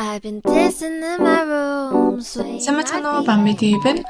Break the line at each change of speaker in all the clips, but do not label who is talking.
I've been dancing in my room, swaying
Самацано бамми ТV-ээр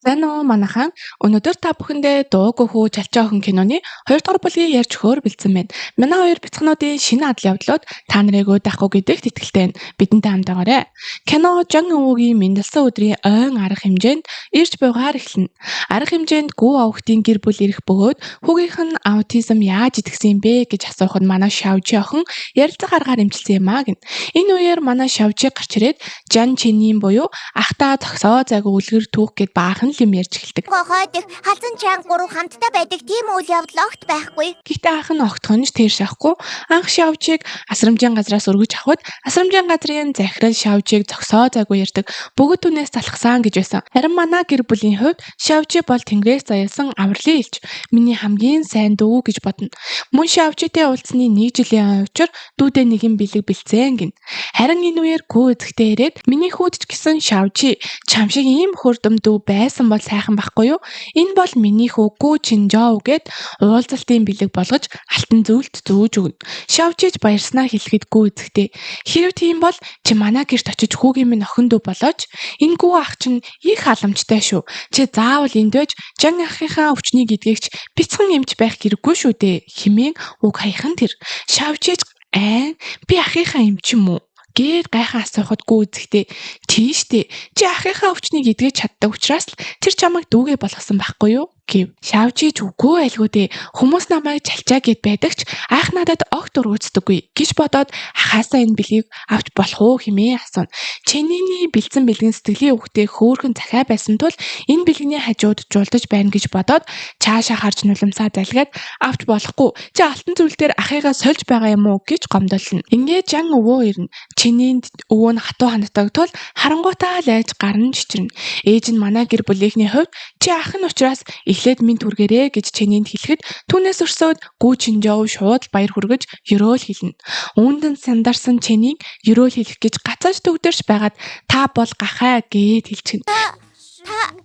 сайн уу манайхан өнөөдөр та бүхэндээ дуугүй хүү чалчаа охин киноны 2 дугаар бүлгийг ярьж өгөхөөр бэлдсэн байна. Манай хоёр бяцхан шинэ адал явдлууд та нарыг уудахгүй гэдэгт итгэлтэй байна. Бидэнтэй хамт байгаарай. Кино Жан Өвөгийн мэндэлсэн өдрийн ойн арга хэмжээнд ирж буйгаар эхэлнэ. Арга хэмжээнд гүү авахтын гэр бүл ирэх бөгөөд хүүгийнх нь аутизм яаж идэгсэн юм бэ гэж асуухад манай Шавжи охин ярилцах аргаар эмчилсэн юм аа гин. Энэ үеэр манай Шавжи гарч ирээд Жан Чинийн буюу ахтаа зогсоо зайгүй үлгэр түүх гэд баахан юм ярьж эхэлдэг.
Гохойд халзан чанга 3 хамтдаа байдаг тийм үйл явдал огт байхгүй.
Гэхдээ анх нь огтхон ч тэр шахахгүй анх Шавжийг асрамжийн газраас өргөж авахд асрамжийн газрын захирал Шавжийг зогсоо зайгүй ярьдаг бөгөөд түнээс залхсан гэж байсан. Харин манай гэр бүлийн хувьд Шавжи бол тэнгэрээс заяасан авралын элч. Миний хамгийн сайн дүү гэж бодно. Мөн Шавжитэй уулзсны 1 жилийн учир дүүдээ нэгэн бэлэг бэлцэн гин. Харин энэ үеэр гүү эзэгтэй ирээд миний хүүд ч гэсэн Шавжи чам шиг ийм хурдм дүү байсан бол сайхан байхгүй юу? Энэ бол миний хүү Гүү Чинжоо гэд уулзалтын бэлэг болгож алтан зүйлд зөөж өгнө. Шавжиж баярснаа хэлэхэд гүү эзэгтэй. Хэрвээ тийм бол чи манай гэрт очиж хүүгийн минь охин дүү болооч. Энэ гүү ах чинь их халамжтай шүү. Чи заавал энд байж Жан ахыхаа өвчнийг эдгэгч бяцхан эмч байх хэрэггүй шүү дээ. Химэн уг хаяхан тэр. Шавжиж би ахыхаа эмч юм уу? Гээд гайхан асуухад гүү эзэгтэй тийштэй чи ахыхаа өвчнийг эдгэж чаддаг учраас л тэр чамайг дүүгээ болгосон байхгүй юу гэв. Шавжиж үгүй айлгуудээ хүмүүс намайг чалчаа гэд байдагч анх надад огт ургуцдаггүй гэж бодоод ахаасаа энэ бэлгийг авч болох уу хэмээн асууна. Чинийний бэлдсэн бэлгийн сэтгэлийн өвгтэй хөөрхөн захиа байсан тул энэ бэлгэний хажууд жуулдаж байна гэж бодоод цаашаа харж нулимсаа залгаад авч болохгүй. Чи алтан зүйл дээр ахыгаа сольж байгаа юм уу гэж гомдолно. Ингээд Жан өвөө ирнэ. Чиний өвөө нь хатуу ханддаг тул харангуйтаа лайж гарна чичрэн. Ээж нь манай гэр бүлийнхний хувьд чи ах нь учраас эхлээд минь түргэрээ гэж Чинийнд хэлэхэд түүнээс өрсөөд Гүү Чинжоо шууд баяр хүргэж ёроол хэлнэ. Үүнд нь сандарсан Чинийг ёроол хэлэх гэж гацааж төгдөрч байгаад та бол гахаа гэд хэлчихнэ.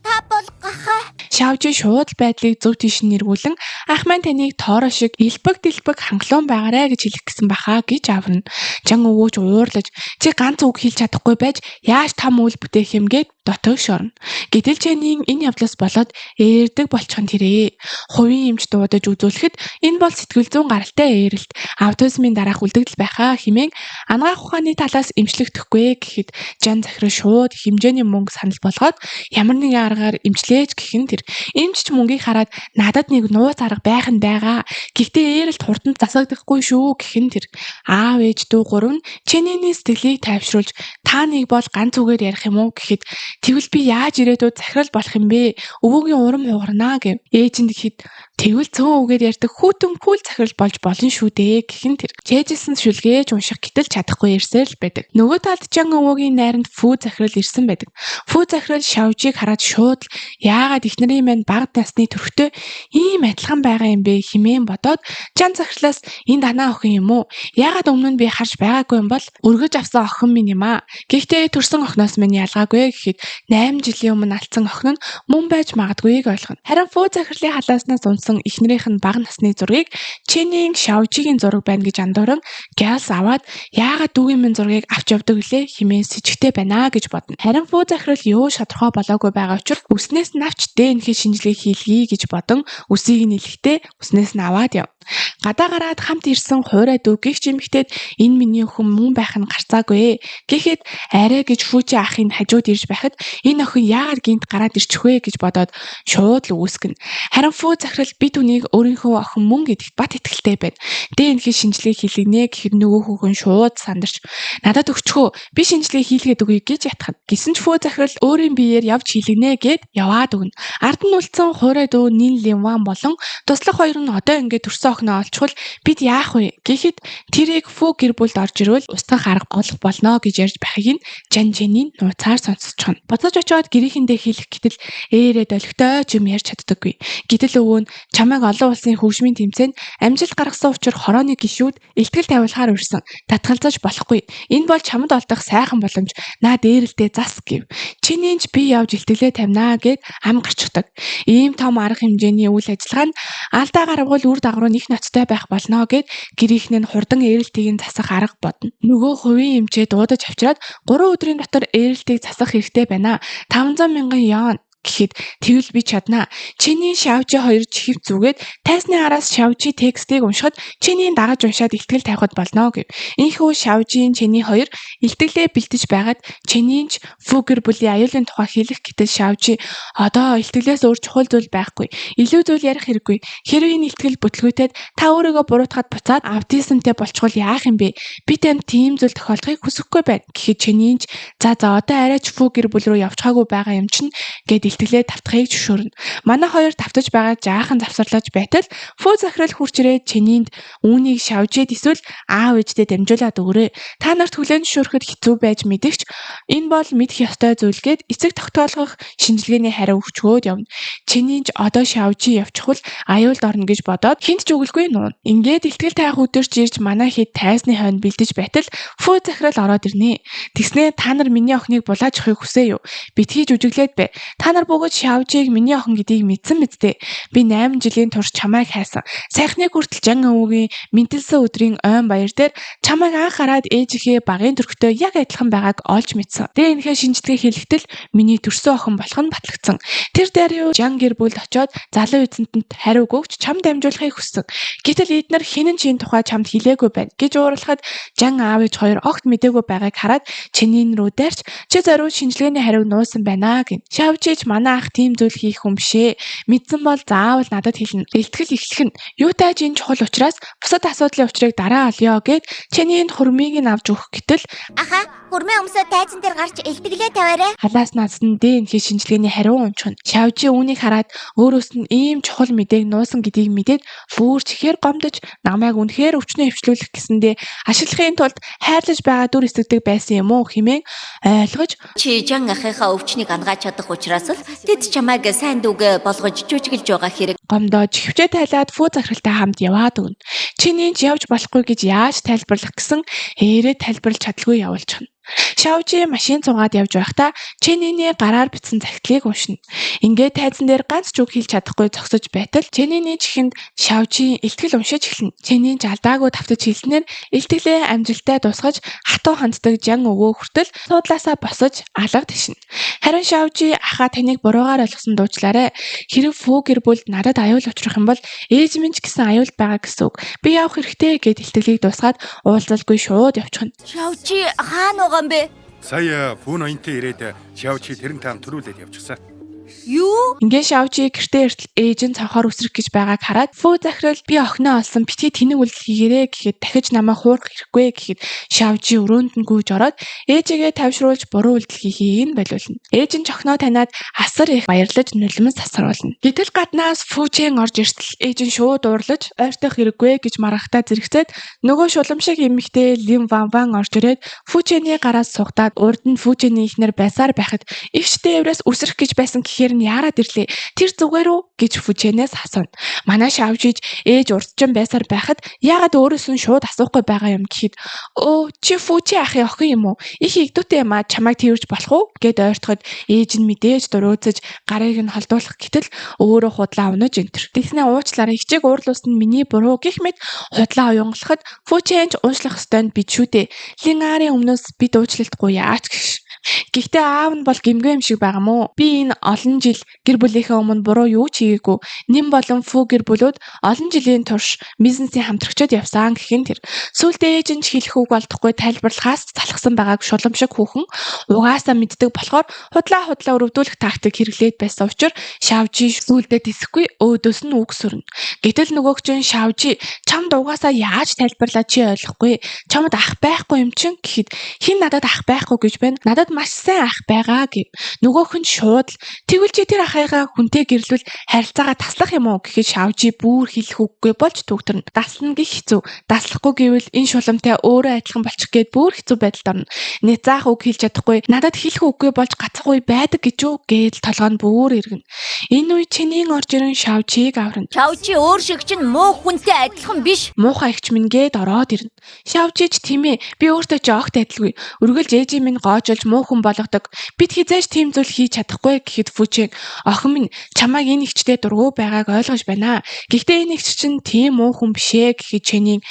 Та бол гахаа.
Шавжи шууд байдлыг зөв тийш нэргүүлэн ах маань таныг тоороо шиг илбэг дэлбэг хангалуун байгаарэ гэж хэлэх гэсэн баха гэж аварна. Жан өвөөч уурлаж чи ганц үг хэлж чадахгүй байж яаж там үйл бүтээх юм гээд дотогш орно. Гэтэл Жанийн энэ явдлаас болоод ээрдэг болчихон тэрээ. Хувийн эмч дуудаж үзүүлэхэд энэ бол сэтгэл зүйн гаралтай ээрэлт аутизмын дараах үлдэгдэл байхаа хэмээн анагаах ухааны талаас эмчлэгдэхгүй гэхэд Жан захирал шууд хэмжээний мөнгө санал болгоод ямар нэгэн аргаар эмчлээж гэх нь тэр. Эмч ч мөнгийг хараад надад нэг нууц арга байх нь байгаа. Гэхдээ ээрэлт хурдан засагдахгүй шүү гэх нь тэр. Аав ээж дүү гурав нь Чинийний сэтгэлийг тайвшруулж та нэг бол ганц үгээр ярих юм уу гэхэд тэгвэл би яаж ирээдүйд захирал болох юм бэ? Өвөөгийн урам хугарнаа гэв. Ээж нь гэхэд тэгвэл цөөн үгээр ярьдаг хүүтэн кул захирал болж болно шүү дээ гэх нь тэр. Чэжсэн шүлгээж унших гэтэл чадахгүй ирсээр л байдаг. Нөгөө талд Жан өвөөгийн найранд Фүү захирал ирсэн байдаг. Фүү захирал Шавжийг хараад шууд яагаад их нарын маань бага насны төрхтэй ийм адилхан байгаа юм бэ хэмээн бодоод Жан захирлаас энэ данаа охин юм уу? Яагаад өмнө нь би харж байгаагүй юм бол өргөж авсан охин минь юм аа. Гэхдээ төрсөн охиноос минь ялгаагүй гэхэд 8 жилийн өмнө алдсан охин нь мөн байж магадгүйг ойлгоно. Харин Фүү захирлын халааснаас унсан эхнэрийнх нь бага насны зургийг Чинийн Шавжигийн зураг байна гэж андууран гялс аваад яагаад дүүгийн минь зургийг авч явдаг лээ хэмээн сэжигтэй байна гэж бодно. Харин Фүү захирал юу шатрхоо болоогүй байгаа учраас үснээс нь авч ДНХ шинжилгээ хийлгэе гэж бодон үсийг нь илэхдээ үснээс нь аваад яв. Гадаа гараад хамт ирсэн хуурай дүү гихч эмэгтэйд энэ миний охин мөн байх нь гарцаагүй гэхэд арай гэж Фүүчи ахын хажууд ирж байхад энэ охин яагаад гинт гараад ирчих вэ гэж бодоод шууд л үүсгэн. Харин Фүү захирал би түүнийг өөрийнхөө охин мөн гэдэгт бат итгэлтэй байна. ДНХ шинжилгээ хийлгэнэ гэхэд нөгөө хүүхэн шууд сандарч надад өгчхөө би шинжилгээ хийлгээд өгье гэж ятгах. Гэсэн ч Фүү захирал өөрийн биеэр явж хийлгэнэ гэд яваад өгнө. Ард нь үлдсэн хуурай дүү Нин Линван болон туслах хоёр нь одоо ингээд төрсөн охиноо олчвол бид яах вэ гэхэд тэрийг Фүү гэр бүлд орж ирвэл устгах арга олох болно гэж ярьж байхыг нь Жан Чинийн нууцаар сонсчихно. Буцаж очиод гэрийнхэндээ хэлэх гэтэл ээрээ долгитой ч юм ярьж чаддаггүй. Гэтэл өвөө нь Чамайг олон улсын хөгжмийн тэмцээнд амжилт гаргасан учраас хорооны гишүүд илтгэл тавиулахаар урьсан. Татгалзаж болохгүй. Энэ бол чамд олдох сайхан боломж. Наа дээрэлдээ зас гэв. Чинийч би явж илтгэлээ тавинаа гэд ам гарчдаг. Ийм том арга хэмжээний үйл ажиллагаанд алдаа гарвал үр дагавар нь их ноцтой байх болно гэд гэрийнхэн нь хурдан ээрэлтийг нь засах арга бодно. Нөгөө хувийн эмчээ дуудаж авчираад 3 өдрийн дотор ээрэлтийг засах хэрэгтэй байна. 500 мянган вон гэхэд тэгвэл би чаднаа. Чиний Шавжи 2 чихв зүгээд тайсны араас Шавжи текстийг уншихад чиний дагаж уншаад илтгэл тавихад болно гэв. Ийхүү Шавжийн чиний 2 илтгэлээ бэлдэж байгаад чинийч фүгэр бүлийн аюулын тухай хэлэх гэтэл Шавжи одоо илтгэлээс өөр чухал зүйл байхгүй. Илүү зүйл ярих хэрэггүй. Хэрвээ энэ илтгэл бүтлгүүтэд та өөрийгөө буруутгаад буцаад аутизмтэй болчихвол яах юм бэ? Би танд тийм зүйл тохиолдохыг хүсэхгүй байна. Гэхэд чинийч за одоо арайч фүгэр бүл рүү явчихаагүй байгаа юм чинь гэд илтгэлээ тавтахыг зөвшөөрнө. Манай хоёр тавтаж байгаа жаахан завсарлаж байтал фүү захирал хурж ирээд чинийнд үүнийг шавжээд эсвэл аав ээждээ дамжуулаад өгөөрэй. Та нарт хүлээн зөвшөөрөхөд хэцүү байж мэдэгч энэ бол мэдэх ёстой зүйл гээд эцэг тогтоолгох шинжилгээний хариу өгчгөөд явна. Чинийч одоо шавжи явчихвал аюулд орно гэж бодоод хинт ч үгэлгүй нуун. Ингээд илтгэл таах өдөрч ирж манай хэд тайзны хойно бэлдэж байтал фүү захирал ороод ирнэ. Тэгснээ та нар миний охиныг булааж авахыг хүсээ юу? Битгий жүжиглээд бай. Та нар бүгд Шавжийг миний охин гэдгийг мэдсэн мэдтэй. Би 8 жилийн турш чамайг хайсан. Сайхныг хүртэл Жан өвгийн мэнтэлсэн өдрийн ойн баяр дээр чамайг анх хараад ээжийнхээ багын төрхтэй яг адилхан байгааг олж мэдсэн. Тэгээ энэхээ шинжилгээ хийлгэтэл миний төрсөн охин болох нь батлагдсан. Тэр дээр Жан гэр бүлд очоод залуу эзэнтэнд хариу өгч чамд дамжуулахыг хүссэн. Гэтэл эднэр хинэн чин тухай чамд хэлээгүй байна гэж уурлахад Жан аав ээж хоёр огт мэдээгүй байгааг хараад чиний рүү дайрч чи зориуд шинжилгээний хариуг нуусан байна гин. Шавжиж манай ах тийм зүйл хийх хүн бишээ. Мэдсэн бол заавал надад хэлнэ. Илтгэл эхлэх нь юутай ч энэ чухал учраас бусад асуудлын учрыг дараа олё гэд чиний энэ хурмыг нь авч өгөх гэтэл
Аха, хурмын өмсөө тайзан дээр гарч илтгэлээ тавиарай.
халаас наасан дээ энэхий шинжилгээний хариу унчихна. Шавжи үүнийг хараад өөрөөс нь ийм чухал мэдээг нуусан гэдгийг мэдээд фүүрч ихээр гомдож намайг үнэхээр өвчнөө хөвчлүүлэх гэсэндээ ашиглахын тулд хайрлаж байгаа дүр эсэгдэг байсан юм уу хэмээн ойлгож
Чи Жан ахыхаа өвчнийг ангаж чадах учраас л тэд чамайг сайн дүүгээ болгож жүжиглж байгаа хэрэг.
гомдож хөвчөө тайлаад фүү захиралтай хамт яваад өгнө. Чинийч явж болохгүй гэж яаж тайлбарлах гэсэн ээрээ тайлбарлаж чадалгүй явуулчихна. Шавжи машин цугаад явж байхдаа Чэнийний гараар бичсэн захидлыг уншина. Ингээд тайзан дээр ганц ч үг хэлж чадахгүй зогсож байтал Чэнийний чихэнд Шавжи илтгэл уншиж эхэлнэ. Чэнийн алдаагүй тавтаж хэлснээр илтгэлээ амжилттай дуусгаж хатуу ханддаг Жан өвөө хүртэл суудлаасаа босож алга тишнэ. Харин Шавжи ахаа таныг буруугаар ойлгосон дуучлаарай. Хэрэг фүү гэр бүлд надад аюул учрах юм бол ээж минь ч гэсэн аюулд байгаа гэсэн үг. Би явах хэрэгтэй гэд илтгэлийг дуусгаад уулзалгүй шууд явчихна.
Шавжи хаана байгаа юм бэ?
Сая фүүн оюунтай ирээд Шавжи тэрэн таам төрүүлээд явчихсан.
Юу?
Ингээд Шавжи гэртээ эртэл ээж нь цавхаар үсрэх гэж байгааг хараад фүү захирал би охиноо олсон битгий тэнэг үйлдэл хийгээрэй гэхэд дахиж намайг хуурах хэрэггүй гэхэд Шавжи өрөөнд нь гүйж ороод ээжигээ тавьшруулж буруу үйлдэл хийхийг нь болиулна. Ээж нь ч охиноо таниад асар их баярлаж нулимс тасруулна. Гэтэл гаднаас фүүчэн орж иртэл ээж нь шууд уурлаж ойртох хэрэггүй гэж маргахтаа зэрэгцээд нөгөө шулам шиг эмэгтэй Лим Ван Ван орж ирээд фүүчэний гараас сугдаад урд нь фүүчэний ихнэр байсаар байхад эгчтэй эврээс үсрэх гэж байсан гэхээр нь яарад ирлээ. Тэр зүгээр үү гэж фүүчэнээс асууна. Манай Шавжиж ээж урдчин байсаар байхад яагаад өөрөөс нь шууд асуухгүй байгаа юм гэхэд өө чи фүүчэ ахын охин юм уу? Их игдүүтэй юм а чамайг тэрвэрч болох уу гэд ойртоход ээж нь мэдээж дурууцаж гарыг нь холдуулах гэтэл өөрөө худлаа унаж энтэр. Тэгснэ уучлаарай хичээг уурлуус нь миний буруу гэх мэт худлаа уянгалахад фүүчэнч уншлах ёстой нь бид шүү дээ. Лингаарын өмнөөс бид уучлалтгүй яач гэж. Гэхдээ аав нь бол гимгэн юм шиг байгаа мó. Би энэ олон жил гэр бүлийнхээ өмнө буруу юу ч хийгээгүй. Нэм болон фүү гэр бүлүүд олон жилийн турш бизнесийн хамтрагчид явсан гэх юм тэр. Сүүлдээ ээж нь хэлэх үг болдохгүй тайлбарлахаас залхсан байгааг шулам шиг хүүхэн угаасаа мэддэг болохоор худлаа өрөвдүүлэх тактик хэрэглээд байсан учраас Шавжи сүүлдээ тэсэхгүй өөдөөс нь үг сүрнэ. Гэтэл нөгөөгч нь Шавжи чамд угаасаа яаж тайлбарлаа чи ойлгохгүй. Чамд ах байхгүй юм чин гэхэд хин надад ах байхгүй гэж байна. Надад маш сайн ах байгаа гэв. Нөгөөх нь шууд л тэгвэл чи тэр ахыгаа хүнтэй гэрлүүл харилцаагаа таслах юм уу гэхэд Шавжи бүр хэлэх үггүй болж төгтөрнө. Даслана гэх хэцүү. Даслахгүй гэвэл энэ шуламтай өөрөө адилхан болчих гээд бүр хэцүү байдалд орно. Нэг заах үг хэлж чадахгүй надад хэлэх үггүй болж гацх үе байдаг гэж үү гээд толгой нь бүр иргэн. Энэ үе чинийн орж ирэн Шавжиг аврна.
Шавжи өөр шиг чинь муу хүнтэй адилхан биш.
Муухай ихч минь гээд ороод ирнэ. Шавжиж тийм ээ. Би өөртөө ч огт адилгүй. Үргэлж ээжийн минь гоожолж муу хүн болгодог. Бид хизээж тийм зүйл хийж чадахгүй гэхэд Фүчэн охин минь чамайг энэ ихчтэй дургу байгааг ойлгож байна. Гэхдээ энэ ихч чинь тийм муу хүн бишээ гэхэд Чэнийн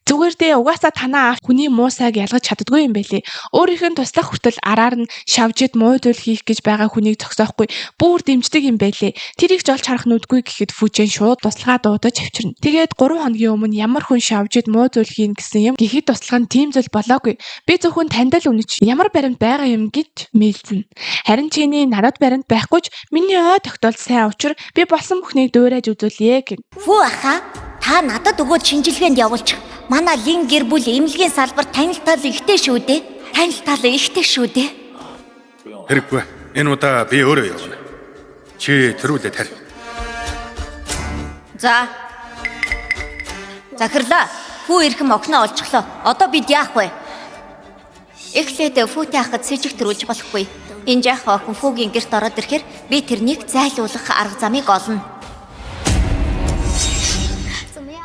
зүгээр дээ угаасаа танаа хүний муу сайг ялгаж чаддгүй юм байлээ. Өөрийнх нь туслах хүртэл араар нь Шавжид муу зүйл хийх гэж байгаа хүнийг зогсоохгүй бүр дэмждэг юм байлээ. Тэрийг ч олж харах нүдгүй гэхэд Фүчэн шууд туслахаа дуудаж авчирна. Тэгээд 3 хоногийн өмнө ямар хүн Шавжид муу зүйл хийн гэсэн юм гэхэд туслах нь тийм зүйл болоогүй. Би зөвхөн танд л үнэж ямар баримт байгаа юм гэж мэлзэн. Харин чиний надад баримт байхгүй ч миний ой тогтоол сайн учир би болсон бүхнийг дуурайж үзүүлье гэн.
Фүү аха, та надад өгөөд шинжилгээнд явуулчих. Манай лин гэр бүл эмнэлгийн салбар танилтал ихтэй шүү дээ. Танилтал ихтэй шүү дээ.
Хэрэггүй. Энэ удаа би өөрөө явна. Чи тэрүүлээ тарь.
За. Захирлаа. Фүү ирхэм окноо олчихлоо. Одоо бид яах вэ? Эхлээд Фүүтэй ахад сэжиг төрүүлж болохгүй. Энэ жаах охин Фүүгийн гэрт ороод ирэхээр би тэрнийг зайлуулах арга замыг олно.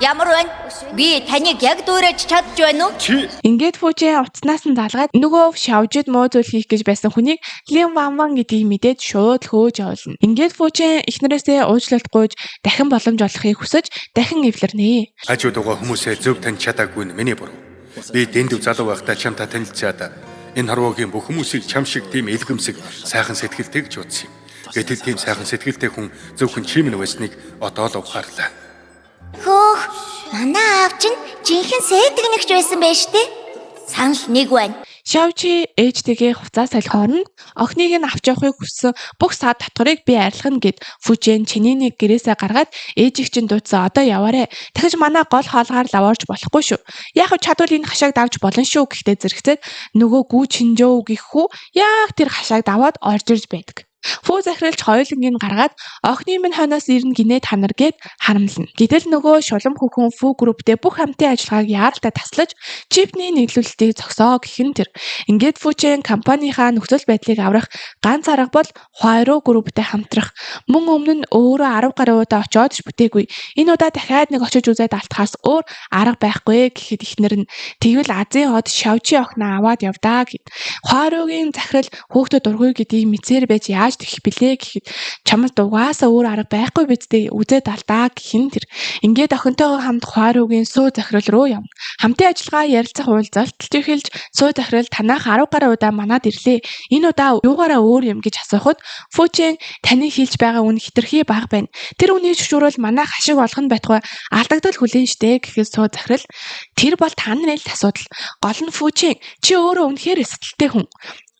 Ямар вэ? Би таныг яг дуурайж чадж байна уу?
Ингээд Фүчэн уцнаас нь залгаад нөгөө Шавжид муу зүйл хийх гэж байсан хүнийг Лин Ван гэдгийг мэдээд шууд хөөж явуулна. Ингээд Фүчэн эхнэрээсээ уучлалт гуйж дахин боломж олохыг хүсэж дахин эвлэрнэ.
Хажууд байгаа хүмүүсээ зөв таньж чадаагүй нь миний буруу. Би дэндүү залуу байхдаа чамтай танилцаад энэ харуугийн бүх хүмүүсийг чам шиг тийм илгэмсэг сайхан сэтгэлтэй гэж үзсэн юм. Гэтэл тийм сайхан сэтгэлтэй хүн зөвхөн чи минь байсныг одоо л ухаарлаа.
Хөөх, манай аав чинь жинхэнэ сэтгнэгч байсан байж тээ.
Санал нэг байна.
Шавжи ээжтэйгээ хуцаа солихоор нь охиныг нь авч явахыг хүссэн бүх саад татварыг би арилгана гэд Фүчэн чинийнийг гэрээсээ гаргаад ээжийг чинь дуудсан одоо яваарэ. Дахиж манай гол хоолгаар лаварж болохгүй шүү. Яг чадвал энэ хашааг давж болно шүү гэхдээ зэрэгцээд нөгөө гүү Чинжөө гэх хүү яг тэр хашааг даваад орж ирж байдаг. Фүү захирлж хоёулангийн гаргаад охины минь хойноос ирнэ гинэ танар гээд харамлна. Гэтэл нөгөө шулам хөхөн Фүү групптэй бүх хамтын ажиллагааг яаралтай таслаж чипний нийлүүлэлтийг зогсоо гэх нь тэр. Ингээд Фүчэн компанийнхаа нөхцөл байдлыг аврах ганц арга бол Хуайруу групптэй хамтрах. Мөн өмнө нь өөрөө 10 гаруй удаа очиод ч бүтээгүй. Энэ удаа дахиад нэг очиж үзээд алтахаас өөр арга байхгүй гэхэд ихнэр нь тэгвэл Азийн хот Шавжи охиноо аваад явдаа гэд. Хуайруугийн захирал хүүхдэд дургүй гэдгийг мэдсээр байж яаж тэгэх билээ гэхэд чамд угаасаа өөр арга байхгүй бидтэй үзээд алдаа гэх нь тэр. Ингээд охинтойгоо хамт Хуайруугийн суу захирал руу явна. Хамтын ажиллагаа ярилцах уулзалт эхэлж суу захирал танах 10 гаруй удаа манад ирлээ. Энэ удаа юугаараа өөр юм гэж асуухад Фүчэн таны хэлж байгаа үн хитрхи бага байна. Тэр үнийг зөвшөөрөл манайх хашиг болох нь байтугай алдагдал хүлээн штэ гэхэд суу захирал тэр бол та нарын л асуудал. Гол нь Фүчэн чи өөрөө үнэхээр эсэлттэй хүн.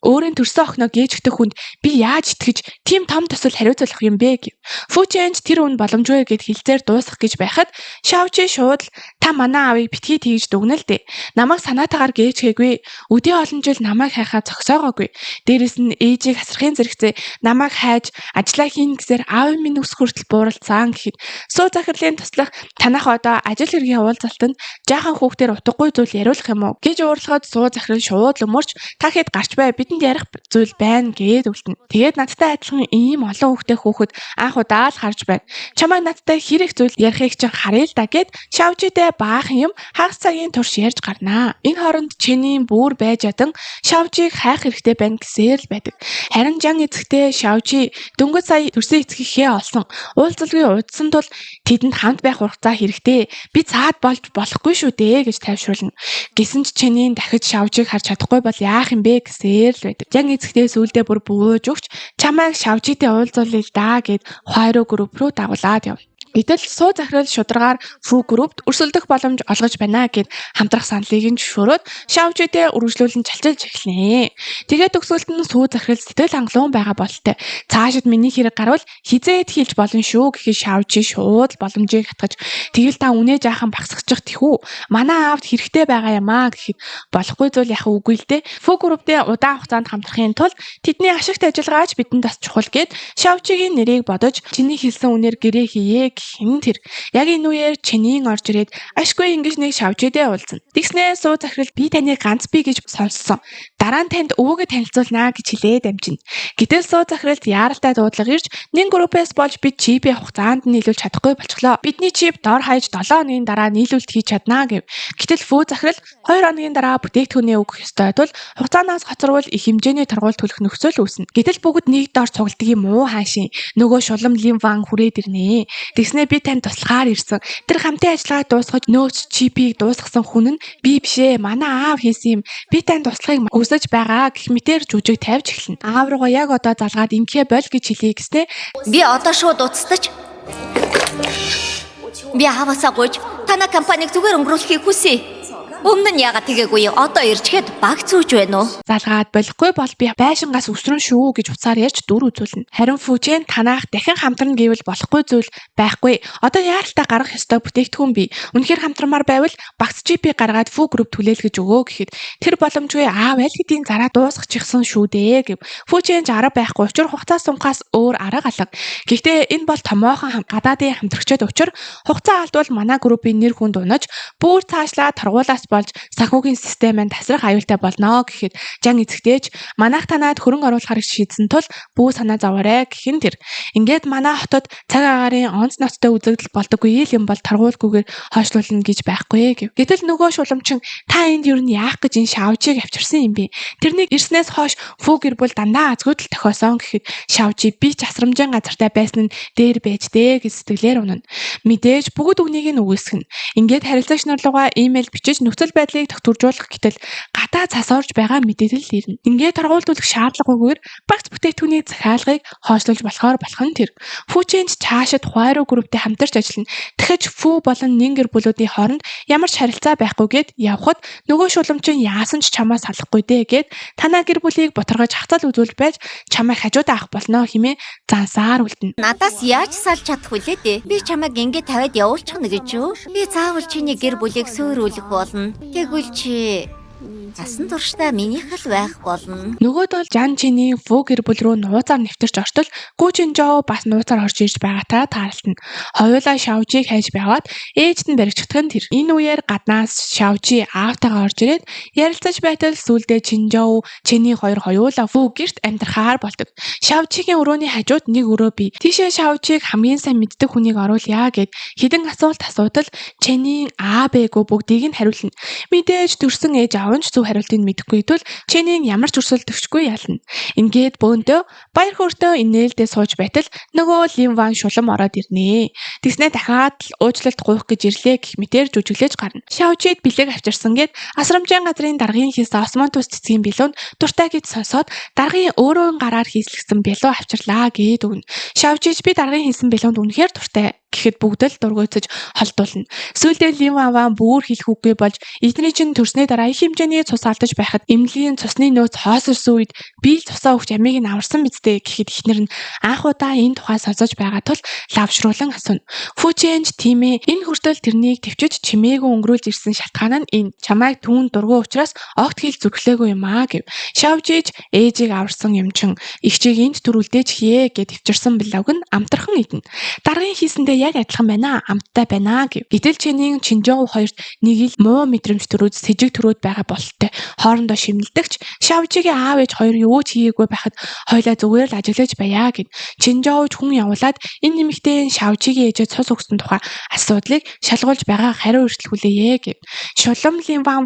Өөрийн төрсөн охиноо гээж өгөх хүнд би яаж итгэж тийм том төсөл хариуцлах юм бэ гэв. Фүчэнж тэр үн боломжгүй гэд хэлзээр дуусгах гэж байхад Шавжи шууд та манай аавыг битгий тэгж дүгнэл дээ. Намайг санаатаагаар гээж гээгүй. Өдөө олон жил намайг хайхаа зогсоогоогүй. Дээрэс нь ээжийг хасрахын зэрэгцээ намайг хайж ажиллаа хийн гэсээр аав минь өс хүртэл бууралцаан гэхэд суу захирлын туслах танах одоо ажил хэргийн уулзалтанд жаахан хүүхдээр утгагүй зүйл яриулах юм уу гэж уурлахад суу захирал шууд lumөрч та хэд гарч бай бидэнд ярих зүйл байна гээд үлдэнэ. Тэгээд надтай адилхан ийм олон хүүхдэд анх удаа л харж байна. Чамайг надтай хэрэг зүйл ярихыг чинь харъя л да гэд Шавжидээ баахан юм хагас цагийн турш ярьж гарнаа. Энэ хооронд Чэнийн бүр байж ядан Шавжийг хайх хэрэгтэй байна гэсээр л байдаг. Харин Жан эцэгтэй Шавжи дөнгөж сая төрсөн эцгийнхээ олсон уулзалгүй удсан тул тэдэнд хамт байх ургацаа хэрэгтэй. Би цаад болж болохгүй шүү дээ гэж тайвшруулна. Гэсэн ч Чэнийн дахиж Шавжийг харж чадахгүй бол яах юм бэ гэсээр л байдаг. Жан эцэгтэй сүулдэ бүр бууж өгч чамайг Шавжитэй уулзуулъя л даа гэд Хуайруу групп руу дагуулад яв. Гэтэл суу захирал шударгаар Фу группт өрсөлдөх боломж олгож байна гэд хамтрах саналыг нь зөвшөөрөөд Шаожидээ үргэлжлүүлэн чалчилж эхлэнэ. Тэгээд төгсгөлд нь суу захирал сэтгэл хангалуун байгаа бололтой. Цаашид миний хэрэг гарвал хизээд хийлж болно шүү гэхэд Шаожи шууд боломжийг хатгаж тэгэл та үнэ жаахан багсахчих тэхүү. Манай аавд хэрэгтэй байгаа юм аа гэхэд болохгүй зүйл яхаа үгүй л дээ. Фу групптэй удаан хугацаанд хамтрахын тулд тэдний ашигт ажиллагаач бидэнд бас чухал гэд Шаожигийн нэрийг бодож чиний хэлсэн үнээр гэрээ хийе гэх тэр. Яг энэ үеэр Чэнийн орж ирээд ашгүй ингэж нэг Шаожидээ уулзна. Тэгснээ суу захирал би таныг ганц би гэж сонссон. Дараа нь танд өвгөө танилцуулнаа гэж хэлээд амжина. Гэтэл суу захиралд яаралтай дуудлага ирж нэн группээс болж бид чипээ хугацаанд нийлүүлж чадахгүй болчихлоо. Бидний чип дор хаяж 7 хоногийн дараа нийлүүлэлт хийж чаднаа гэв. Гэтэл фүү захирал 2 хоногийн дараа бүтээгдэхүүнээ өгөх ёстой тул хугацаанаас хоцорвол их хэмжээний торгууль төлөх нөхцөл үүснэ. Гэтэл бүгд нэг дор цугладаг юм уу хаашийн нөгөө шулам Лин Ван хүрээд ирнэ. Тэгснээ би танд туслахаар ирсэн. Тэр хамтын ажиллагаа дуусгаж нөөц чипийг дуусгасан хүн нь би бишээ. Манай аав хийсэн юм. Би танд туслахыг хүсэж байгаа гэх мэтээр жүжиг тавьж эхэлнэ. Аав руугаа яг одоо залгаад инхээ бол гэж хэлье гэснээ
Би одоо шууд уцтаж. Би хавасаа гойж танай компаниг зүгээр өнгөрүүлэхийг хүсье. Өмнө нь яагаад тэгээгүй одоо ирчгээд баг зүүж байна уу?
залгаад болохгүй бол би байшингаас өсрөн шүү гэж уцаар ярьж дүр үзүүлнэ. Харин Фүжэн танаах дахин хамтран гэвэл болохгүй зүйл байхгүй. Одоо яаралтай гаргах ёстой бүтээгдэхүүн бий. Үнэхээр хамтрамаар байвал багц чипийг гаргаад Фү групп түлээлгэж өгөө гэхэд тэр боломжгүй аав аль хэдийн зараа дуусгачихсан шүү дээ гэв. Фүжэн арга байхгүй учир хугацаа сунхаас өөр арга алга. Гэхдээ энэ бол томоохон гадаадын хамтрагчид учир хугацаа алдвал манай группийн нэр хүнд унаж бүр цаашлаа торгуулаас болж санхүүгийн системэнд тасрах аюултай болно гэхэд жан эзэгтэйч манайх танаад хөрөнгө оруулахар шийдсэн тул бүү санаа зовоорой гэхин тэр. Ингээд манай хотод цаг агаарын онц ноцтой үзэгдэл болдоггүй юм бол торгуулгүйгээр хойшлуулна гэж байхгүй гэв. Гэтэл нөгөө шуламчин та энд юу н яах гэж энэ Шаожиг авчирсан юм бэ? Тэрнийг ирснээс хойш Фү гэр бүл дандаа азгүйдэл тохиосон гэхэд Шаожи би ч асрамжийн газартай байсан нь дээр байж дээ гэж сэтгэлээр унана. Мэдээж бүгд үгнийг нь үгүйсгэнэ. Ингээд харилцагч нар руугаа имэйл бичиж нөхцөл байдлыг тогтворжуулах гэтэл гадаа цас орж байгаа мэдээлэл ирнэ. Ингээд торгуулуулах шаардлагагүйгээр багц бүтээгдэхүүний захиалгыг хойшлуулж болох нь тэр. Фүчэнд цаашид Хуайруу групптэй хамтарч ажиллана. Дахиж Фү болон Нин гэр бүлүүдийн хооронд ямар ч харилцаа байхгүйгээд явхад нөгөө шуламчин яасан ч чамаас салахгүй дээ гэд танаа гэр бүлийг бутаргаж хацал үзүүл байж чамайг хажуудаа авах болно хэмээн зансаар үлдэнэ.
Надаас яаж салж чадах вүлээ дээ? Би чамайг ингээд тавиад явуулчихна гэж юу? Би заавал чиний гэр бүлийг сөөрүүлэх болно. Тэгвэл чи асан туршдаа минийх л байх болно.
Нөгөөд бол Жан Чиний Фү гэр бүл рүү нууцаар нэвтэрч ортол Гү Чинжоо бас нууцаар орж ирж байгаатай таарлтана. Хоёулаа Шаожиг хайж байгаад ээжд нь баригчдаг нь тэр. Энэ үеэр гаднаас Шаожи аавтайгаа орж ирээд ярилцаж байтал сүүлдээ Чинжоо, Чиний хоёр хоёулаа Фү гэрт амьдрахаар болдог. Шаожигийн өрөөний хажууд нэг өрөө бий. Тийшээ Шаожиг хамгийн сайн мэддэг хүнийг оруулъя гэд хідэн асуулт асуудал Чиний аабээгөө бүгдийг нь хариулна. Мэдээж төрсөн ээж аав нь зөв хариултыг мэдэхгүй тул Чинийг ямар ч өрсөлдөгчгүй ялна. Ингээд бөөндөө баяр хөөртөө инээлдээ сууж байтал нөгөө Лин Ван шулам ороод ирнэ. Тэгснээ дахиад л уучлалт гуйх гэж ирлээ гэх мэтээр жүжиглэж гарна. Шаожид бэлэг авчирсан гэд асрамжийн газрын даргын хийсэн осмонтус цэцгийн бэлуунд дуртай гэж сонсоод даргын өөрөө гараар хийслэгсэн бэлуу авчирлаа гээд өгнө. Шаожид би даргын хийсэн бэлуунд үнэхээр дуртай гэхэд бүгд л дургуйцаж холдуулна. Сүүлдээ Лин Ван бүр хэлэх үгүй болж эдний чинь төрсний дараа их хэмжээний цус алдаж байхад эмнэлгийн цусны нөөц хоос ирсэн үед би л цусаа өгч амийг нь аварсан мэдтэй гэхэд ихнэр нь анх удаа энэ тухай сонсож байгаа тул лавшруулан асууна. Фүчэнж тийм ээ энэ хүртэл тэрнийг төвчөж чимээгүй өнгөрүүлж ирсэн шалтгаан нь энэ чамайг түүн дургуй учраас огт хэл зүрхлээгүй юм аа гэв. Шаожиж ээжийг аварсан юм чин ихчийг энд төрүүлдэж хие гэд төвчөрсөн блог нь амтархан идэнэ. Даргын хийсэндээ яг адилхан байна амттай байна гэв. Гэтэл Чинийн Чинжоо хоёрт нэг ил муу мэдрэмж төрөөд сэжиг төрөөд байгаа бололтой. Хоорондоо шимнэлдэгч Шаожигийн аав ээж хоёр юу ч хийгээгүй байхад хоёлаа зүгээр л ажиллаж байя гэд. Чинжоо хүн явуулаад энэ нэмэгтэй Шаожигийн ээжээ цус өгсөн тухай асуудлыг шалгуулж байгаа хариу өртөлгүүлээе гэв. Шулам Лин Ван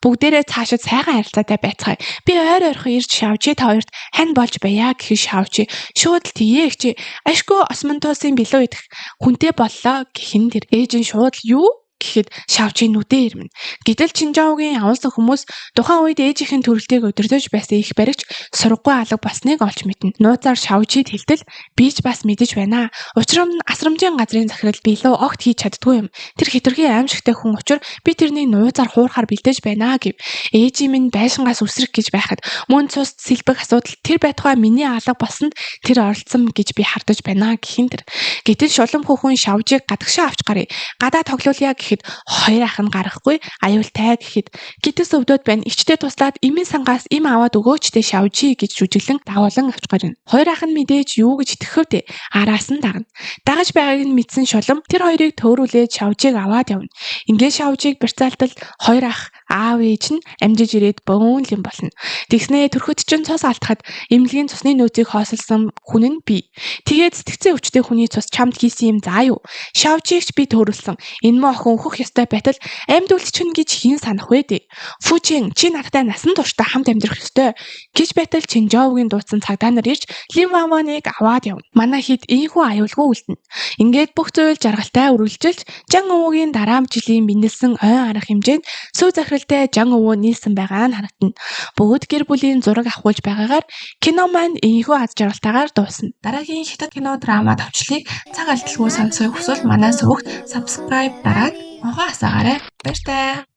бүгдээрээ цаашид сайхан харилцаатай байцгаая. Би ойр ойрхон ирж Шаожи та хоёрт хань болж байя гэхэд Шаожи шууд л тгийе чи ашгүй осмонтосын бэлүү идэх хүнтэй боллоо гэхин тэр ээж нь шууд юу гэхэд Шавжийн нүдээ ирмэнэ. Гэтэл Чинжаогийн явуулсан хүмүүс тухайн үед ээжийнхэн төрөлтийг удирдах байсан их баригч сургаггүй алга болсныг олж мэднэ. Нууцаар Шавжид хэлтэл би ч бас мэдэж байна. Учир нь асрамжийн газрын захирал би илүү огт хийж чаддгүй юм. Тэр хитрхи аимшигтай хүн учраас би тэрнийг нууцаар хуурахаар бэлдэж байна гэв. Ээжийн минь байшингаас үсрэх гэж байхад мөн цус сэлбэх асуудал тэр байтугай миний алга болсонд тэр оролцсон гэж би хардаж байна гэхин тэр. Гэтэл шулам хүүхэн Шавжийг гадагшаа авч гарыг. Гадаа тоглоулъя гэхэд хоёр ах нь гарахгүй аюултай гэхэд гитс өвдөд байна. Ичдээ туслаад имийн сангаас им аваад өгөөчтэй Шавжи гэж жүжиглэн дагуулan авч гарна. Хоёр ах нь мэдээж юу гэж итгэхвдээ араас нь дагна. Дагаж байгааг нь мэдсэн шулам тэр хоёрыг төөрүүлээд Шавжийг аваад явна. Ингээд Шавжийг бэрцаалтал хоёр ах аав ээж нь амжиж ирээд бөөн юм болно. Тэгснээ төрхөд чинь цус алдахад эмнэлгийн цусны нөөцийг хоосолсон хүн нь би. Тэгээд сэтгцэн өвчтэй хүний цус чамд хийсэн юм заа юу? Шавжигч би төөрүүлсэн. Энэ мөн охин өөхөх ёстой байтал амьд үлдчихнэ гэж хэн санах вэ дээ? Фүчэн чи надтай насан туршдаа хамт амьдрах ёстой гэж байтал Чинжаогийн дуудсан цагдаа нар ирж Лин Ванваныг аваад явна. Манай хэд ийхүү аюулгүй үлдэнэ. Ингээд бүх зүйл жаргалтай үргэлжилж Жан өвөгийн дараа жилийн бинэлсэн ойн арга хэмжээнд сүү захиралтай Жан өвөө нийлсэн байгаа нь харагдана. Бүгд гэр бүлийн зураг авахулж байгаагаар кино маань ийхүү аз жаргалтайгаар дуусна. Дараагийн хятад кино драма товчлыг цаг алдалгүй сонсохыг хүсвэл манай сувагт subscribe дараад могоо асаагаарай. Баяр таа.